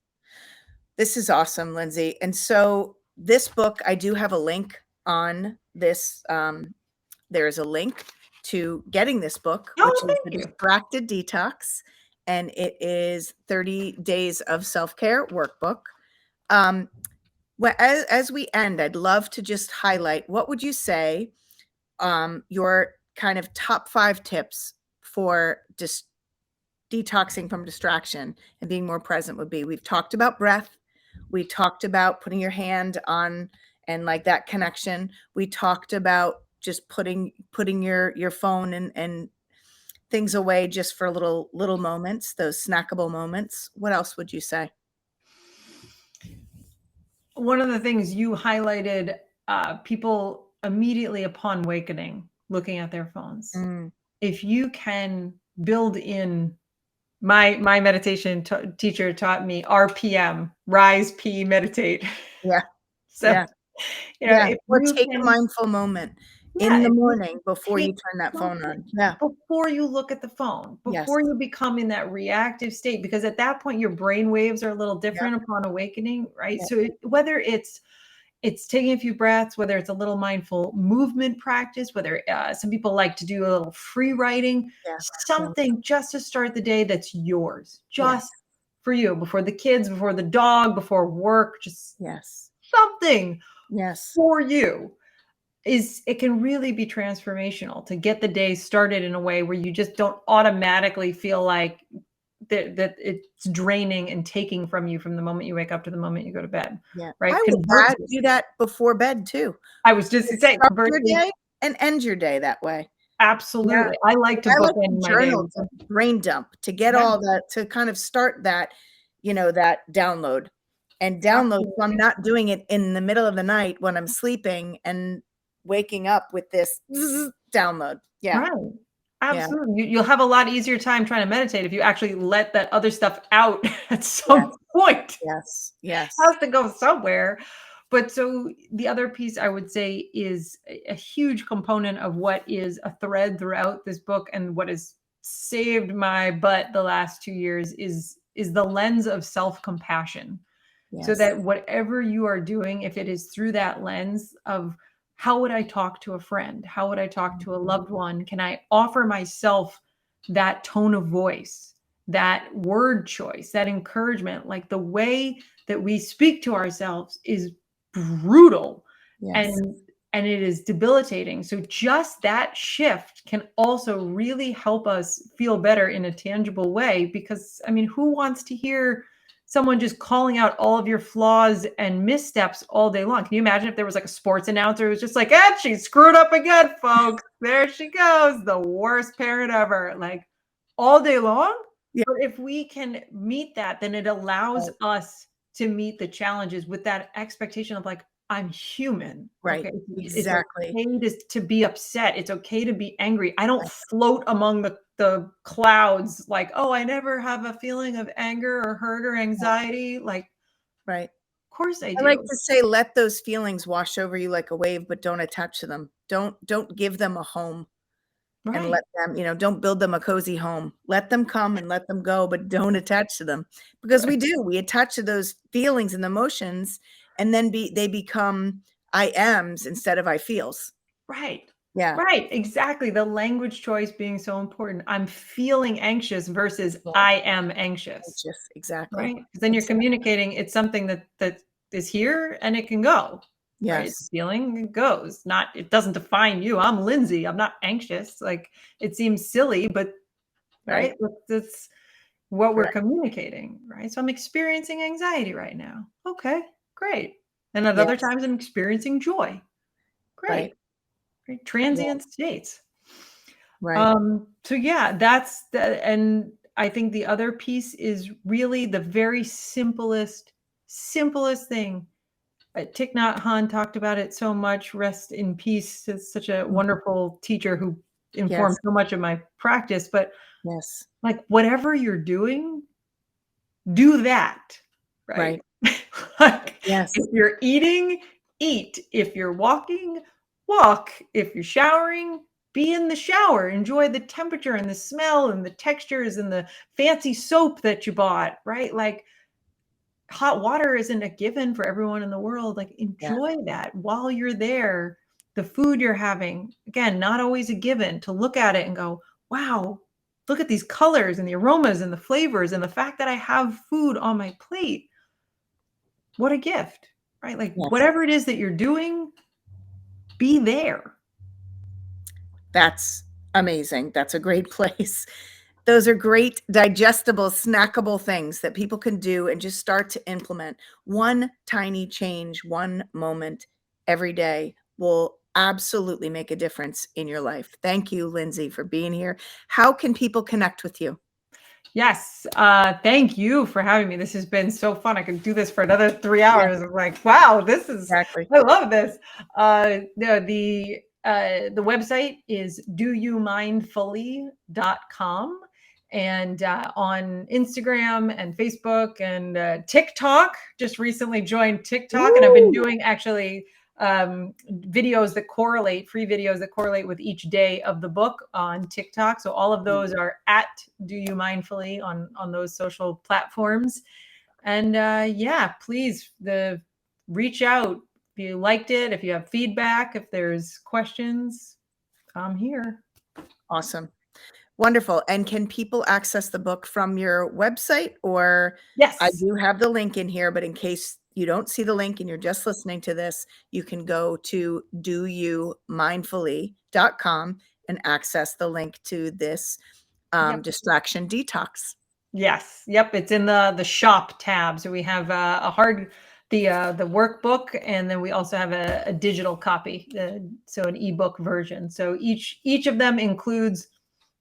This is awesome, Lindsey. And so this book, I do have a link on this. There is a link to getting this book, which is The Distracted Detox, and it is 30 Days of Self-Care Workbook. As we end, I'd love to just highlight, what would you say your kind of top 5 tips for detoxing from distraction and being more present would be? We've talked about breath. We talked about putting your hand on and like that connection. We talked about just putting your phone and things away just for little moments, those snackable moments. What else would you say? One of the things you highlighted, people immediately upon awakening, looking at their phones. Mm, If you can build in, my meditation teacher taught me RPM, rise, P, meditate. yeah, So, yeah, yeah. if Or you take a can, mindful moment in yeah, the if you morning before you take turn that phone something on. Yeah. before you look at the phone, Yes. before you become in that reactive state, because at that point your brain waves are a little Yep. different upon awakening, right? Yep. So whether it's taking a few breaths, whether it's a little mindful movement practice, whether some people like to do a little free writing, Yes. Yes. something just to start the day that's yours, Yes. just for you, before the kids, before the dog, before work, just Yes. something Yes. for you. It can really be transformational to get the day started in a way where you just don't automatically feel like that it's draining and taking from you from the moment you wake up to the moment you go to bed, Yeah. right? I would do that before bed too. I was just saying, Start your conversely, day and end your day that way. Yeah. absolutely. I like to I like to bookend my day. journal, to brain dump, to get Yeah, all that, to kind of start that, that download and download. So I'm absolutely. not doing it in the middle of the night when I'm sleeping and waking up with this download. Yeah. Right. Yeah. Absolutely. You'll have a lot easier time trying to meditate if you actually let that other stuff out at Yes. some point. Yes. It Yes. has to go somewhere. But so the other piece I would say is a huge component of what is a thread throughout this book and what has saved my butt the last 2 years is the lens of self-compassion. So Yes. that whatever you are doing, if it is through that lens of how would I talk to a friend? How would I talk to a loved one? Can I offer myself that tone of voice, that word choice, that encouragement? Like the way that we speak to ourselves is brutal Yes. and it is debilitating. So just that shift can also really help us feel better in a tangible way because I mean, who wants to hear someone just calling out all of your flaws and missteps all day long? Can you imagine if there was like a sports announcer who's just like, "Ah, she screwed up again, folks. There she goes, the worst parent ever," like all day long? Yeah. But if we can meet that, then it allows Right. us to meet the challenges with that expectation of like, I'm human. Right. Okay. It's Exactly. okay to be upset. It's okay to be angry. I don't Right. float among the clouds like, oh, I never have a feeling of anger or hurt or anxiety. Like, of Right. course I I like do. to say, let those feelings wash over you like a wave, but don't attach to them. Don't give them a home and let Right. them, don't build them a cozy home. Let them come and let them go, but don't attach to them because Right. we attach to those feelings and emotions, and then they become I ams instead of I feels. Right. Yeah. Right. Exactly. The language choice being so important. I'm feeling anxious versus Yeah. I am anxious. Just exactly. Right? Because then you're Exactly. communicating it's something that is here and it can go, right? It's a Yes. feeling, it goes. Not it doesn't define you. I'm Lindsay. I'm not anxious. Like it seems silly, but Right. right? That's what we're Correct. communicating, right? So I'm experiencing anxiety right now. Okay, great. And at other Yes. times I'm experiencing joy. Right. Great. Right? Yeah. Transient states. Right. So yeah, that's the and I think the other piece is really the very simplest thing. Thich Nhat Hanh talked about it so much. Rest in peace. Is such a Mhm. wonderful teacher who informed Yes. so much of my practice. But Yes. like whatever you're doing, do that, right? Right. Like Yes. if you're eating, eat. If you're walking, walk. If you're showering, be in the shower. Enjoy the temperature and the smell and the textures and the fancy soap that you bought, right? Like hot water isn't a given for everyone in the world. Like Yeah. enjoy that while you're there. The food you're having, again, not always a given to look at it and go, wow, look at these colors and the aromas and the flavors and the fact that I have food on my plate. What a gift, right? Like Yes. whatever it is that you're doing, be there. That's amazing. That's a great place. Those are great digestible, snackable things that people can do and just start to implement. One tiny change, one moment every day will absolutely make a difference in your life. Thank you, Lindsey, for being here. How can people connect with you? Yes. Thank you for having me. This has been so fun. I could do this for another 3 Yeah, hours. I'm like, wow, this is, exactly. I love this. The website is doyoumindfully.com, and on Instagram and Facebook and TikTok. Just recently joined TikTok, and I've been Woo! doing actually videos that correlate, free videos that correlate with each day of the book on TikTok. So all of those are at Do You Mindfully on those social platforms. And yeah, please reach out if you liked it, if you have feedback, if there's questions, I'm here. Awesome. Wonderful. And can people access the book from your website? Or I Yes. do have the link in here, but in case you don't see the link and you're just listening to this, you can go to doyoumindfully.com and access the link to this Yep. distraction detox. Yes. Yep. It's in the shop tab. So we have the workbook, and then we also have a digital copy, so an ebook version. So each of them includes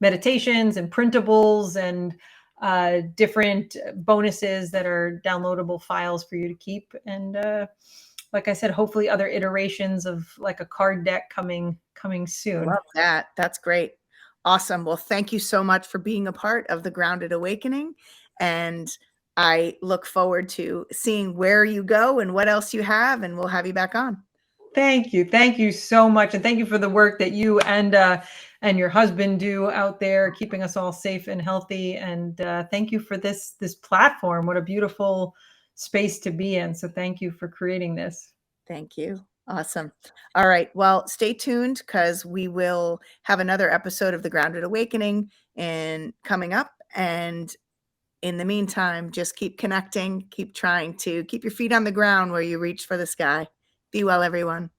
meditations and printables and different bonuses that are downloadable files for you to keep. And like I said, hopefully other iterations of like a card deck coming soon. Love that. That's great. Awesome. Well, thank you so much for being a part of the Grounded Awakening. And I look forward to seeing where you go and what else you have, and we'll have you back on. Thank you. Thank you so much. And thank you for the work that you and your husband do out there, keeping us all safe and healthy. And thank you for this platform. What a beautiful space to be in. So thank you for creating this. Thank you. Awesome. All right. Well, stay tuned because we will have another episode of the Grounded Awakening and coming up. And in the meantime, just keep connecting, keep trying to keep your feet on the ground where you reach for the sky. Be well, everyone.